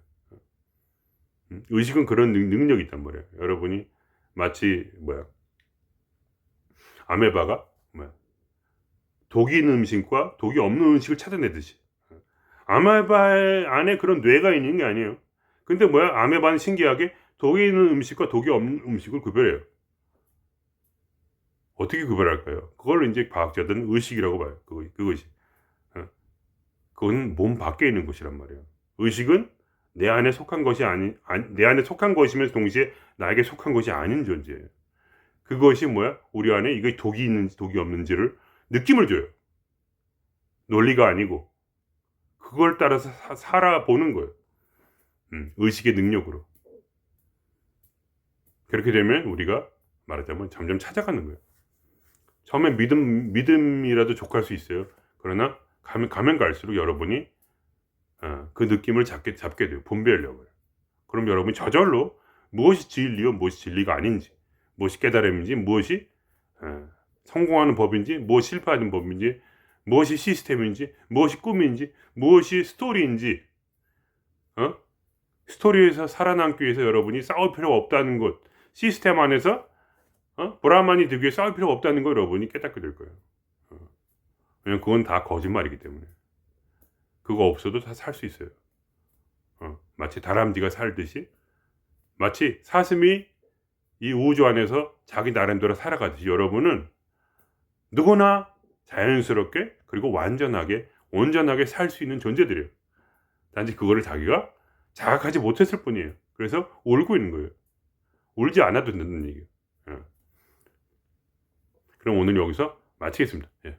의식은 그런 능력이 있단 말이에요. 여러분이 마치 아메바가 독이 있는 음식과 독이 없는 음식을 찾아내듯이, 아메바 안에 그런 뇌가 있는 게 아니에요. 근데 아메바는 신기하게 독이 있는 음식과 독이 없는 음식을 구별해요. 어떻게 구별할까요? 그걸 이제 과학자들은 의식이라고 봐요. 그것이. 그건 몸 밖에 있는 것이란 말이에요. 의식은 내 안에 속한 것이 내 안에 속한 것이면서 동시에 나에게 속한 것이 아닌 존재예요. 그것이 우리 안에 이게 독이 있는지 독이 없는지를 느낌을 줘요. 논리가 아니고 그걸 따라서 살아보는 거예요. 의식의 능력으로. 그렇게 되면 우리가 말하자면 점점 찾아가는 거예요. 처음에 믿음이라도 족할 수 있어요. 그러나 가면 갈수록 여러분이 그 느낌을 잡게 돼요. 분별력을. 그럼 여러분이 저절로 무엇이 진리요, 무엇이 진리가 아닌지, 무엇이 깨달음인지, 무엇이 성공하는 법인지, 무엇이 실패하는 법인지, 무엇이 시스템인지, 무엇이 꿈인지, 무엇이 스토리인지, 스토리에서 살아남기 위해서 여러분이 싸울 필요가 없다는 것, 시스템 안에서 브라만이 되기 위해 싸울 필요가 없다는 걸 여러분이 깨닫게 될 거예요. 왜냐면 그건 다 거짓말이기 때문에. 그거 없어도 다 살 수 있어요. 마치 다람쥐가 살듯이, 마치 사슴이 이 우주 안에서 자기 나름대로 살아가듯이 여러분은 누구나 자연스럽게 그리고 온전하게 살 수 있는 존재들이에요. 단지 그거를 자기가 자각하지 못했을 뿐이에요. 그래서 울고 있는 거예요. 울지 않아도 된다는 얘기예요. 그럼 오늘 여기서 마치겠습니다. 예.